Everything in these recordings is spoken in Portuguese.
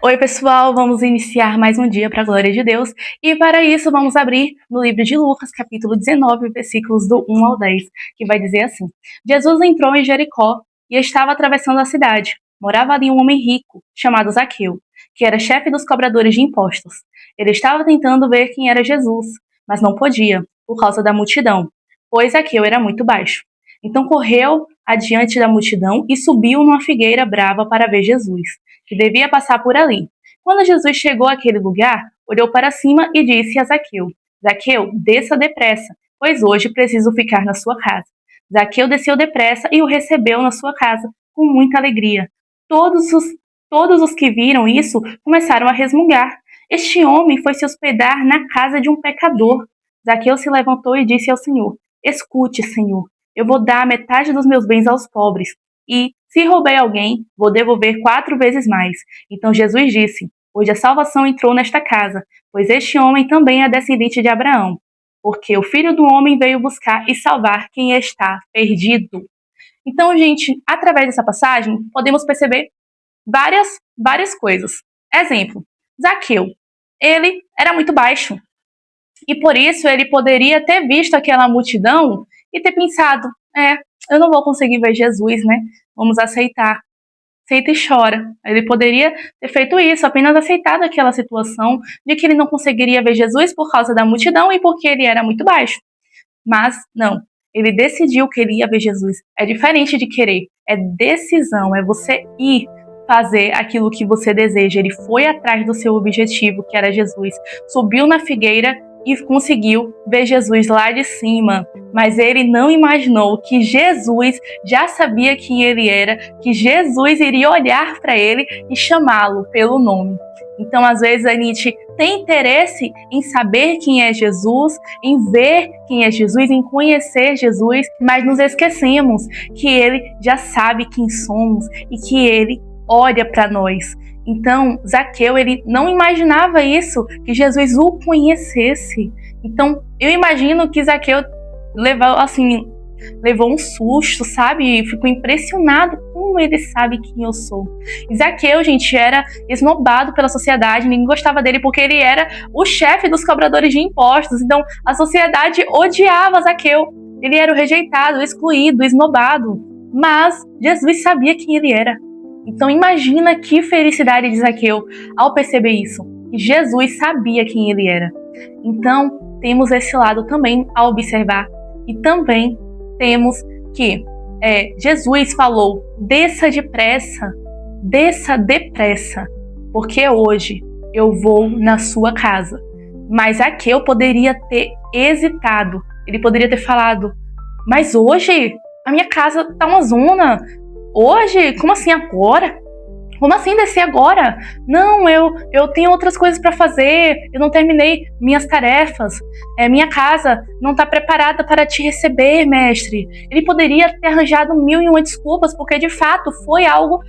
Oi, pessoal, vamos iniciar mais um dia para a glória de Deus e para isso vamos abrir no livro de Lucas, capítulo 19, versículos do 1 ao 10, que vai dizer assim: Jesus entrou em Jericó e estava atravessando a cidade. Morava ali um homem rico, chamado Zaqueu, que era chefe dos cobradores de impostos. Ele estava tentando ver quem era Jesus, mas não podia, por causa da multidão, pois Zaqueu era muito baixo. Então correu adiante da multidão e subiu numa figueira brava para ver Jesus, que devia passar por ali. Quando Jesus chegou àquele lugar, olhou para cima e disse a Zaqueu: Zaqueu, desça depressa, pois hoje preciso ficar na sua casa. Zaqueu desceu depressa e o recebeu na sua casa, com muita alegria. Todos os, todos os que viram isso começaram a resmungar. Este homem foi se hospedar na casa de um pecador. Zaqueu se levantou e disse ao Senhor: Escute, Senhor, eu vou dar metade dos meus bens aos pobres. E, se roubei alguém, vou devolver 4 vezes mais. Então Jesus disse: Hoje a salvação entrou nesta casa, pois este homem também é descendente de Abraão. Porque o Filho do Homem veio buscar e salvar quem está perdido. Então, gente, através dessa passagem, podemos perceber várias coisas. Exemplo, Zaqueu. Ele era muito baixo. E por isso ele poderia ter visto aquela multidão e ter pensado: eu não vou conseguir ver Jesus, né? Vamos aceitar. Aceita e chora. Ele poderia ter feito isso, apenas aceitado aquela situação de que ele não conseguiria ver Jesus por causa da multidão e porque ele era muito baixo. Mas não, ele decidiu que ele ia ver Jesus. É diferente de querer, é decisão, é você ir fazer aquilo que você deseja. Ele foi atrás do seu objetivo, que era Jesus. Subiu na figueira e conseguiu ver Jesus lá de cima. Mas ele não imaginou que Jesus já sabia quem ele era, que Jesus iria olhar para ele e chamá-lo pelo nome. Então, às vezes, a gente tem interesse em saber quem é Jesus, em ver quem é Jesus, em conhecer Jesus, mas nos esquecemos que ele já sabe quem somos e que ele olha para nós. Então, Zaqueu, ele não imaginava isso, que Jesus o conhecesse. Então, eu imagino que Zaqueu levou um susto, sabe? E ficou impressionado como ele sabe quem eu sou. E Zaqueu, gente, era esnobado pela sociedade, ninguém gostava dele porque ele era o chefe dos cobradores de impostos. Então, a sociedade odiava Zaqueu. Ele era o rejeitado, o excluído, o esnobado. Mas Jesus sabia quem ele era. Então imagina que felicidade de Zaqueu ao perceber isso, que Jesus sabia quem ele era. Então temos esse lado também a observar. E também temos que Jesus falou: desça depressa, porque hoje eu vou na sua casa. Mas Zaqueu poderia ter hesitado, ele poderia ter falado: mas hoje a minha casa tá uma zona. Hoje? Como assim agora? Como assim descer agora? Não, eu tenho outras coisas para fazer, eu não terminei minhas tarefas, minha casa não está preparada para te receber, mestre. Ele poderia ter arranjado 1001 desculpas, porque de fato foi algo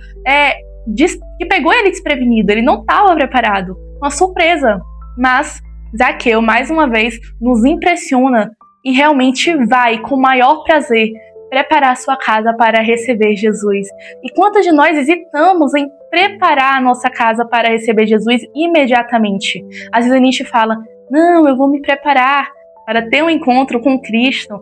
que pegou ele desprevenido, ele não estava preparado, uma surpresa. Mas Zaqueu, mais uma vez, nos impressiona e realmente vai com o maior prazer preparar sua casa para receber Jesus. E quantos de nós hesitamos em preparar a nossa casa para receber Jesus imediatamente? Às vezes a gente fala: não, eu vou me preparar para ter um encontro com Cristo,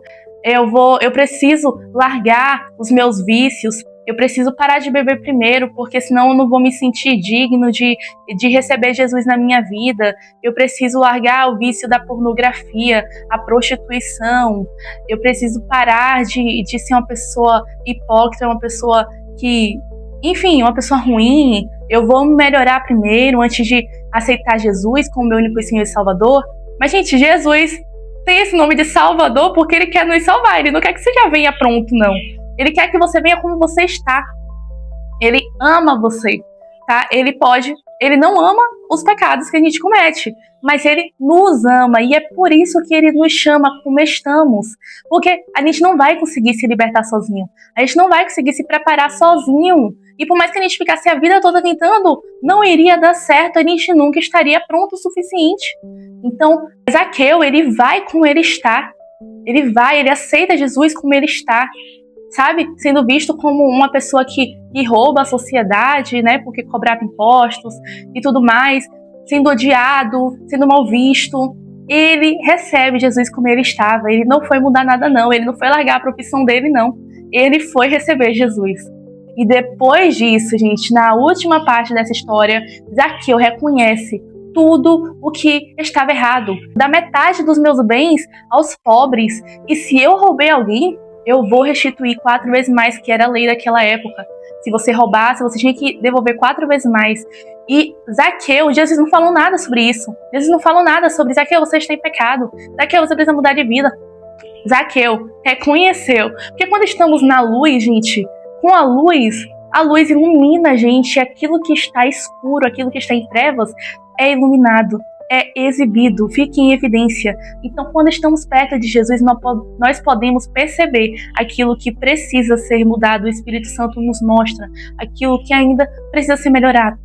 eu preciso largar os meus vícios, eu preciso parar de beber primeiro, porque senão eu não vou me sentir digno de receber Jesus na minha vida. Eu preciso largar o vício da pornografia, a prostituição. Eu preciso parar de ser uma pessoa hipócrita, uma pessoa uma pessoa ruim. Eu vou melhorar primeiro antes de aceitar Jesus como meu único Senhor e Salvador. Mas, gente, Jesus tem esse nome de Salvador porque ele quer nos salvar. Ele não quer que você já venha pronto, não. Ele quer que você venha como você está. Ele ama você, tá? Ele não ama os pecados que a gente comete, mas ele nos ama e é por isso que ele nos chama como estamos. Porque a gente não vai conseguir se libertar sozinho. A gente não vai conseguir se preparar sozinho. E por mais que a gente ficasse a vida toda tentando, não iria dar certo, a gente nunca estaria pronto o suficiente. Então, Zaqueu, ele vai como ele está. Ele aceita Jesus como ele está. sabe? Sendo visto como uma pessoa que rouba a sociedade, né? Porque cobrava impostos e tudo mais, sendo odiado, sendo mal visto. Ele recebe Jesus como ele estava. Ele não foi mudar nada, não. Ele não foi largar a profissão dele, não. Ele foi receber Jesus. E depois disso, gente, na última parte dessa história, Zaqueu reconhece tudo o que estava errado. Dá metade dos meus bens aos pobres. E se eu roubei alguém, eu vou restituir 4 vezes mais, que era a lei daquela época. Se você roubasse, você tinha que devolver 4 vezes mais. E Zaqueu, Jesus não falou nada sobre isso. Jesus não falou nada sobre Zaqueu, você está em pecado. Zaqueu, você precisa mudar de vida. Zaqueu reconheceu. Porque quando estamos na luz, gente, com a luz ilumina a gente. Aquilo que está escuro, aquilo que está em trevas, é iluminado, é exibido, fica em evidência. Então, quando estamos perto de Jesus, nós podemos perceber aquilo que precisa ser mudado. O Espírito Santo nos mostra aquilo que ainda precisa ser melhorado.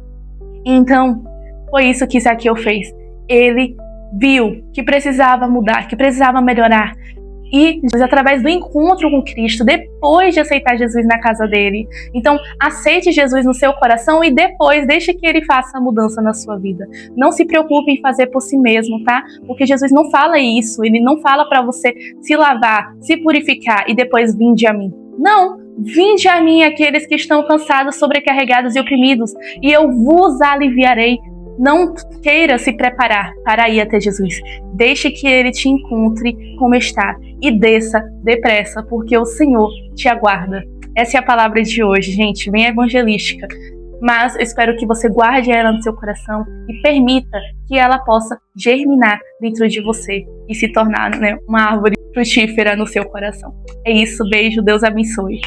Então, foi isso que Zaqueu fez. Ele viu que precisava mudar, que precisava melhorar. E através do encontro com Cristo, depois de aceitar Jesus na casa dele. Então, aceite Jesus no seu coração e depois deixe que ele faça a mudança na sua vida. Não se preocupe em fazer por si mesmo, tá? Porque Jesus não fala isso. Ele não fala para você se lavar, se purificar e depois vinde a mim. Não! Vinde a mim aqueles que estão cansados, sobrecarregados e oprimidos, e eu vos aliviarei. Não queira se preparar para ir até Jesus. Deixe que ele te encontre como está e desça depressa, porque o Senhor te aguarda. Essa é a palavra de hoje, gente, bem evangelística. Mas eu espero que você guarde ela no seu coração e permita que ela possa germinar dentro de você e se tornar, né, uma árvore frutífera no seu coração. É isso, beijo, Deus abençoe.